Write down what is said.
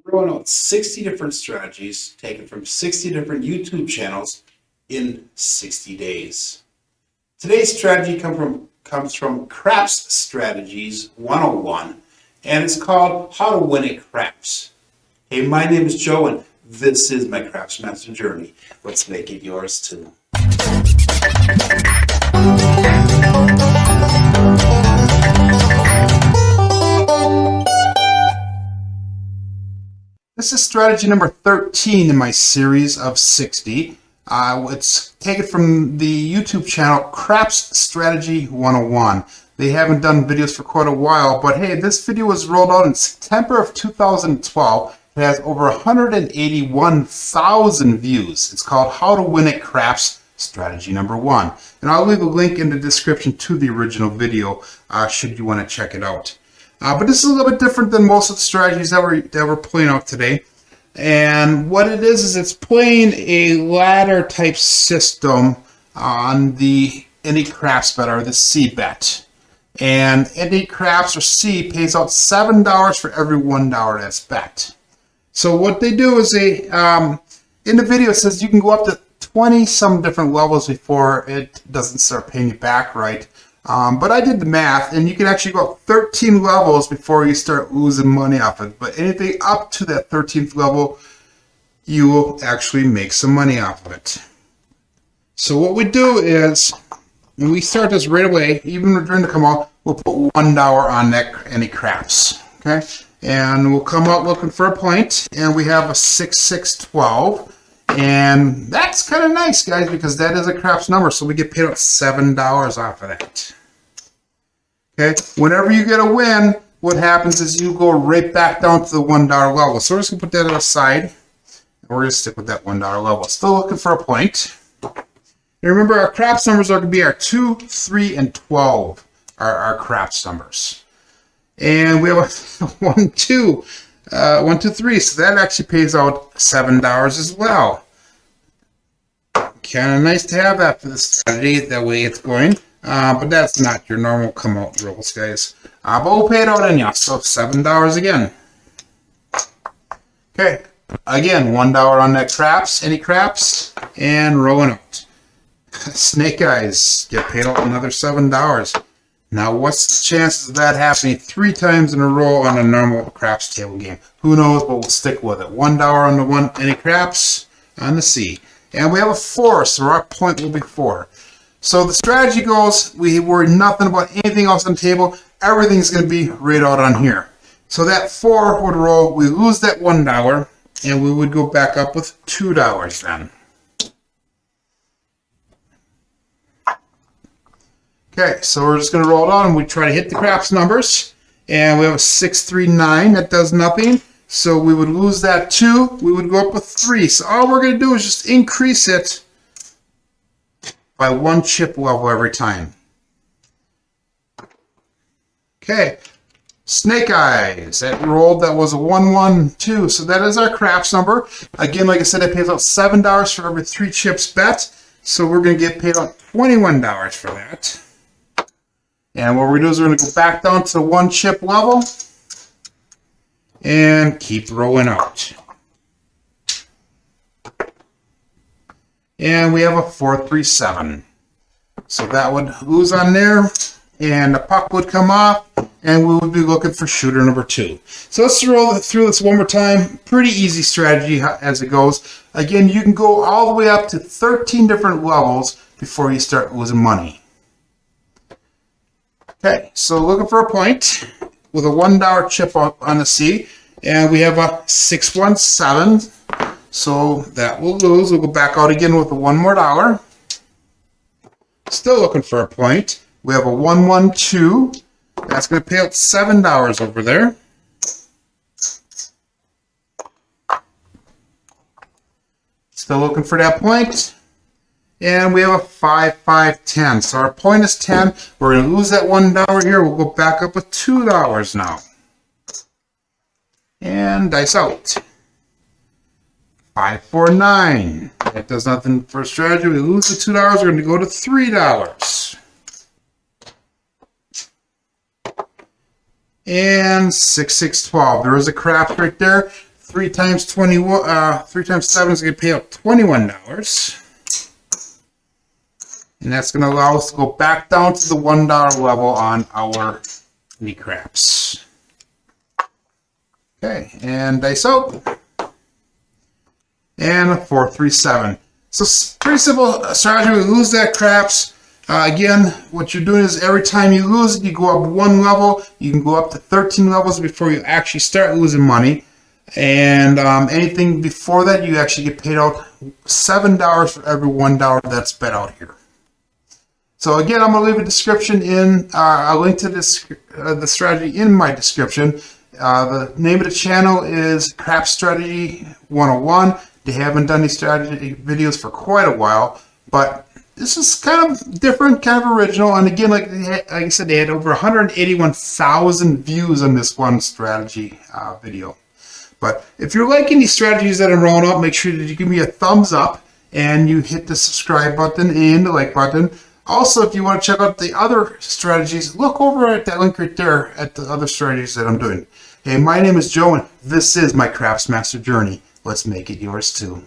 Throwing out 60 different strategies taken from 60 different YouTube channels in 60 days. Today's strategy comes from Craps Strategies 101, and it's called How to Win at Craps. Hey, my name is Joe, and this is my Craps Master Journey. Let's make it yours too. This is strategy number 13 in my series of 60. It's taken from the YouTube channel Craps Strategy 101. They haven't done videos for quite a while, but hey, this video was rolled out in September of 2012. It has over 181,000 views. It's called How to Win at Craps Strategy number 1. And I'll leave a link in the description to the original video should you want to check it out. But this is a little bit different than most of the strategies that we're playing out today. And what it is it's playing a ladder type system on the any craps bet or the C bet. And any craps or C pays out $7 for every $1 that's bet. So what they do is they in the video it says you can go up to 20 some different levels before it doesn't start paying you back right. But I did the math, and you can actually go up 13 levels before you start losing money off it. But anything up to that 13th level, you will actually make some money off of it. So what we do is, when we start this right away, even during the come out, we'll put $1 on any craps. Okay, and we'll come out looking for a point, and we have a 6-6-12. And that's kind of nice, guys, because that is a craps number, so we get paid out $7 off of that. Okay, whenever you get a win, what happens is you go right back down to the $1 level. So we're just going to put that aside, and we're going to stick with that $1 level. Still looking for a point. And remember, our craps numbers are going to be our 2, 3, and 12 are our craps numbers. And we have a 1, 2. 1, 2, 3, so that actually pays out $7 as well. Kind of nice to have that for the strategy, that way it's going. But that's not your normal come out rules, guys. But we'll pay it out anyhow, so $7 again. Okay, again, $1 on that craps, any craps, and rolling out. Snake eyes, get paid out another $7. Now, what's the chances of that happening 3 times in a row on a normal craps table game? Who knows, but we'll stick with it. $1 on the any craps on the C. And we have a 4, so our point will be 4. So the strategy goes, we worry nothing about anything else on the table. Everything's going to be right out on here. So that 4 would roll, we lose that $1, and we would go back up with $2 then. Okay, so we're just going to roll it on and we try to hit the craps numbers. And we have a 6, 3, 9. That does nothing. So we would lose that 2. We would go up with 3. So all we're going to do is just increase it by 1 chip level every time. Okay, snake eyes. That rolled. That was a 1, 1, 2. So that is our craps number. Again, like I said, it pays out $7 for every 3 chips bet. So we're going to get paid out $21 for that. And what we're going to do is we're going to go back down to the 1 chip level and keep rolling out. And we have a 4, 3, 7. So that would lose on there, and the puck would come off, and we would be looking for shooter number 2. So let's roll through this one more time. Pretty easy strategy as it goes. Again, you can go all the way up to 13 different levels before you start losing money. Okay, so looking for a point with a $1 chip on the C, and we have a 6, 1, 7. So that will lose. We'll go back out again with a $1 more. Still looking for a point. We have a 1, 1, 2. That's going to pay out $7 over there. Still looking for that point. And we have a 5, 5, 10. So our point is 10. We're going to lose that $1 here. We'll go back up with $2 now. And dice out. 5, 4, 9. That does nothing for strategy. We lose the $2. We're going to go to $3. And 6, 6, 12. There is a craps right there. 3 times 21, 3 times 7 is going to pay out $21. And that's going to allow us to go back down to the $1 level on our mini craps. Okay, and dice out. And a 4, 3, 7. So pretty simple strategy. We lose that craps. Again, what you're doing is every time you lose it, you go up 1 level. You can go up to 13 levels before you actually start losing money. And anything before that, you actually get paid out $7 for every $1 that's bet out here. So again, I'm going to leave a description in, a link to this, the strategy in my description. The name of the channel is Craps Strategy 101. They haven't done these strategy videos for quite a while, but this is kind of different, kind of original. And again, like I said, they had over 181,000 views on this one strategy video. But if you're liking these strategies that I'm rolling up, make sure that you give me a thumbs up and you hit the subscribe button and the like button. Also, if you want to check out the other strategies, look over at that link right there at the other strategies that I'm doing. Hey, my name is Joe, and this is my Craps Master Journey. Let's make it yours too.